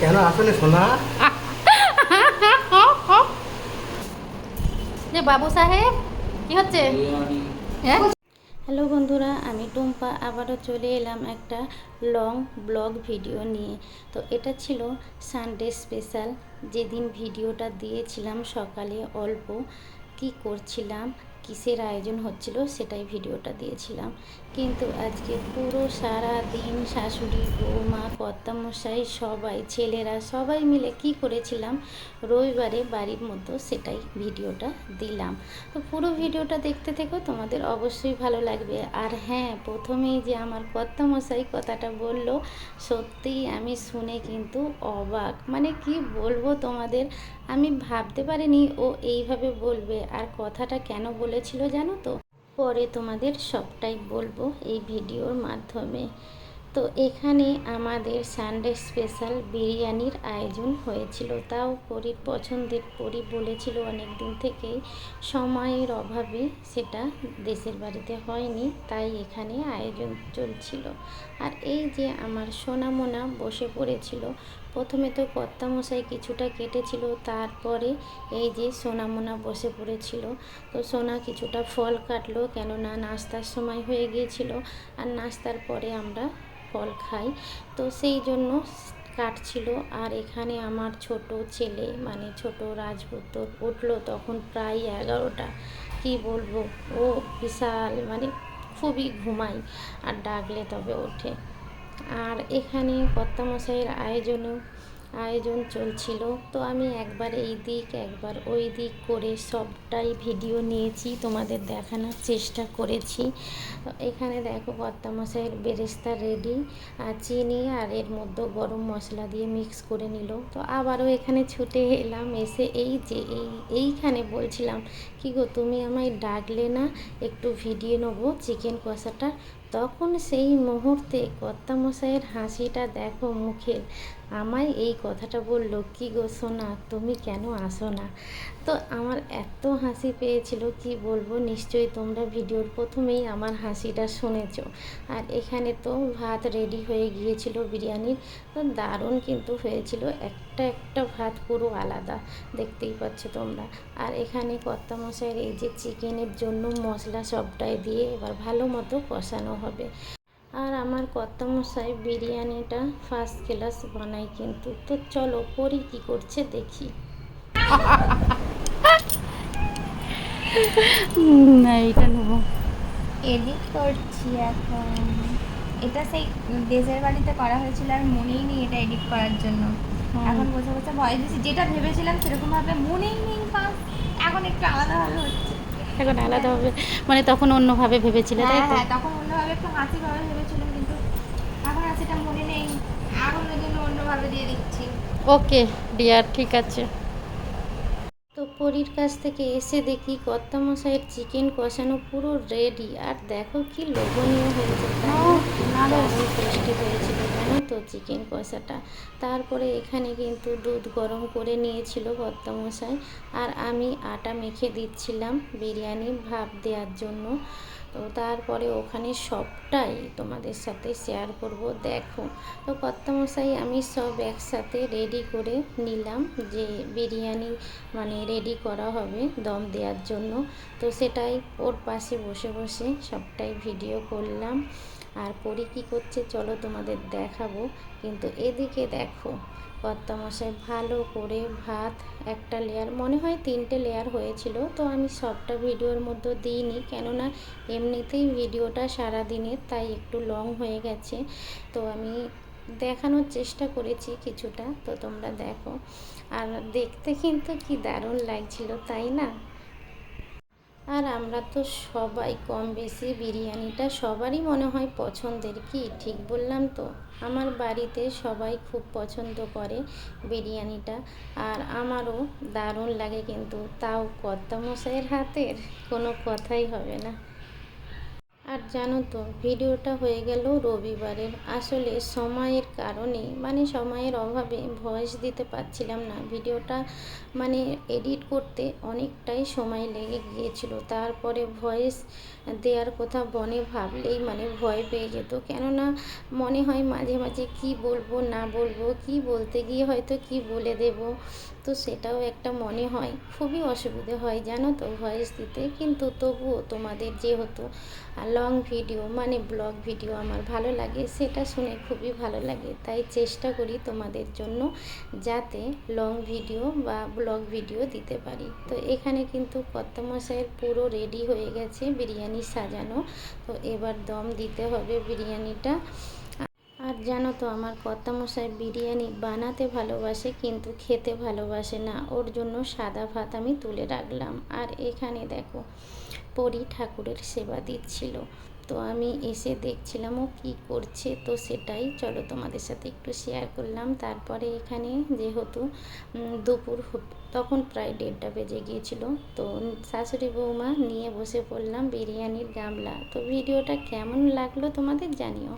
কেন আসলে সোনা? যে বাবু সাহেব কি হচ্ছে? হ্যাঁ, হ্যালো বন্ধুরা, আমি টুম্পা আবারও চলে এলাম একটা লং ব্লগ ভিডিও নিয়ে। তো এটা ছিল সানডে স্পেশাল, যেদিন ভিডিওটা দিয়েছিলাম সকালে অল্প কি করছিলাম, কিসের আয়োজন হচ্ছিল সেটাই ভিডিওটা দিয়েছিলাম। কিন্তু আজকে পুরো সারা দিন শাশুড়ি, বৌমা, কর্তামশাই, সবাই, ছেলেরা সবাই মিলে কি করেছিলাম রবিবারে বাড়ির মতো, সেটাই ভিডিওটা দিলাম। তো পুরো ভিডিওটা দেখতে থেকো, তোমাদের অবশ্যই ভালো লাগবে। আর হ্যাঁ, প্রথমেই যে আমার কর্তামশাই কথাটা বলল, সত্যিই আমি শুনে কিন্তু অবাক, মানে কি বলবো তোমাদের, আমি ভাবতে পারিনি ও এইভাবে বলবে। আর কথাটা কেন বলেছিল জানো তো? পরে তোমাদের সবটাই বলবো এই ভিডিওর মাধ্যমে। তো এখানে আমাদের সানডে স্পেশাল বিরিয়ানির আয়োজন হয়েছিল, তাও পরির পছন্দের। পরি বলেছিল অনেক দিন থেকেই, সময়ের অভাবে সেটা দেশের বাড়িতে হয়নি, তাই এখানে আয়োজন চলছিল। আর এই যে আমার সোনামোনা বসে পড়েছিল, প্রথমে তো কর্তামশাই কিছুটা কেটেছিল, তারপরে এই যে সোনামোনা বসে পড়েছিল। তো সোনা কিছুটা ফল কাটলো, কেননা নাস্তার সময় হয়ে গিয়েছিল, আর নাস্তার পরে আমরা ফল খাই, তো সেই জন্য কাটছিল। আর এখানে আমার ছোট ছেলে, মানে ছোট রাজপুত্র উঠলো তখন প্রায় 11টা। কি বলবো, ও বিশাল, মানে খুবই ঘুমাই, আর ডাকলে তবে ওঠে। আর এখানে কর্তামশাইয়ের আয়োজন চলছিল, তো আমি একবার এই দিক একবার ওই দিক করে সবটাই ভিডিও নিয়েছি, তোমাদের দেখানোর চেষ্টা করেছি। তো এখানে দেখো কর্তামশাইয়ের বেরেস্তা রেডি, আর চিনি আর এর মধ্যে গরম মশলা দিয়ে মিক্স করে নিল। তো আবারও এখানে ছুটে এলাম, এসে এই যে এইখানে বলছিলাম, কি গো তুমি আমায় ডাকলে না, একটু ভিডিও নেবো চিকেন কষাটা। তখন সেই মুহূর্তে কর্তামশাইয়ের হাসিটা দেখো মুখের, আমায় এই কথাটা বলল, কি গো সোনা তুমি কেন আসো না। তো আমার এত হাসি পেয়েছিল কি বলবো, নিশ্চয়ই তোমরা ভিডিওর প্রথমেই আমার হাসিটা শুনেছো। আর এখানে তো ভাত রেডি হয়ে গিয়েছিল বিরিয়ানির, তো দারুণ কিন্তু হয়েছিল, একটা একটা ভাত পুরো আলাদা, দেখতেই পাচ্ছ তোমরা। আর এখানে কর্তামশাইয়ের এই যে চিকেনের জন্য মশলা সবটাই দিয়ে এবার ভালো মতো কষানো হবে। আর আমার কর্তামশাই বিরিয়ানিটা ফার্স্ট ক্লাস বানাই কিন্তু। তো চলো পরি কি করছে দেখি। না এটা নেবো, এডিট করছি এখন। এটা সেই দেশের বাড়িতে করা হয়েছিল, আর মনেই নেই এটা এডিট করার জন্য। এখন বসে বসে ভয় দিচ্ছি, যেটা ভেবেছিলাম সেরকম ভাবে মনেই নেই কাজ। এখন একটু আলাদাভাবে হচ্ছে। এখন আলাদা হবে, মানে তখন অন্যভাবে ভেবেছিলে তাই হ্যাঁ তো? হ্যাঁ, তখন অন্যভাবে একটু হাসিভাবে ভেবেছিলাম, কিন্তু এখন আর সেটা মনে নেই। এখন ওই জন্য অন্যভাবে দিয়ে দিচ্ছি। ওকে ডিয়ার, ঠিক আছে। তো পরীর কাছ থেকে এসে দেখি কর্তামশাইয়ের চিকেন কষানো পুরো রেডি, আর দেখো কি লোভনীয় হয়েছে, তাই না? দারুণ টেস্টি হয়েছিল জানো তো চিকেন কষাটা। তারপরে এখানে কিন্তু দুধ গরম করে নিয়েছিল কর্তামশাই, আর আমি আটা মেখে দিচ্ছিলাম বিরিয়ানি ভাপ দেওয়ার জন্য। তো তারপরে ওখানে সবটাই তোমাদের সাথে শেয়ার করব, দেখো। তো কর্তামশাই আমি সব একসাথে রেডি করে নিলাম, যে বিরিয়ানি মানে রেডি করা হবে দম দেওয়ার জন্য। তো সেটাই ওর পাশে বসে বসে সবটাই ভিডিও করলাম। আর পরি কী করছে চলো তোমাদের দেখাবো। কিন্তু এদিকে দেখো কর্তামশাই ভালো করে ভাত, একটা লেয়ার, মনে হয় 3টে লেয়ার হয়েছিল, তো আমি সবটা ভিডিওর মধ্যে দিইনি, কেননা এমনিতেই ভিডিওটা সারা দিনের, তাই একটু লং হয়ে গেছে। তো আমি দেখানোর চেষ্টা করেছি কিছুটা, তো তোমরা দেখো। আর দেখতে কিন্তু কি দারুণ লাগছিল, তাই না? আর আমরা তো সবাই কম বেশি বিরিয়ানিটা সবারই মনে হয় পছন্দের, কি ঠিক বললাম তো? আমার বাড়িতে সবাই খুব পছন্দ করে বিরিয়ানিটা, আর আমারও দারুণ লাগে, কিন্তু তাও কর্তামশাইয়ের হাতের কোনো কথাই হবে না। আর জানো তো ভিডিওটা হয়ে গেল রবিবারের। আসলে সময়ের কারণে মানে সময়ের অভাবে ভয়েস দিতে পারছিলাম না। ভিডিওটা মানে এডিট করতে অনেকটাই সময় লেগে গিয়েছিল। তারপরে ভয়েস দেওয়ার কথা মনে ভাবলেই মানে ভয় পেয়ে যেত, কেননা মনে হয় মাঝে মাঝে কি বলবো না বলবো, কি বলতে গিয়ে হয়তো কি বলে দেব। তো সেটাও একটা মনে হয়, খুবই অসুবিধে হয় জানো তো ভয়েস দিতে। কিন্তু তবুও তোমাদের যেহেতু লং ভিডিও মানে ব্লগ ভিডিও আমার ভালো লাগে, সেটা শুনে খুবই ভালো লাগে, তাই চেষ্টা করি তোমাদের জন্য যাতে লং ভিডিও বা ব্লগ ভিডিও দিতে পারি। তো এখানে কিন্তু কর্তামশাইয়ের পুরো রেডি হয়ে গেছে বিরিয়ানি সাজানো। তো এবার দম দিতে হবে বিরিয়ানিটা। আর জানো তো আমার কর্তামশাই বিরিয়ানি বানাতে ভালোবাসে কিন্তু খেতে ভালোবাসে না, ওর জন্য সাদা ভাত আমি তুলে রাখলাম। আর এখানে দেখো পরি ঠাকুরের সেবা দিচ্ছিল, তো আমি এসে দেখছিলাম ও কী করছে, তো সেটাই চলো তোমাদের সাথে একটু শেয়ার করলাম। তারপরে এখানে যেহেতু দুপুর তখন প্রায় 1:30 বেজে গিয়েছিল, তো শাশুড়ি বৌমা নিয়ে বসে পড়লাম বিরিয়ানির গামলা। তো ভিডিওটা কেমন লাগলো তোমাদের জানিও।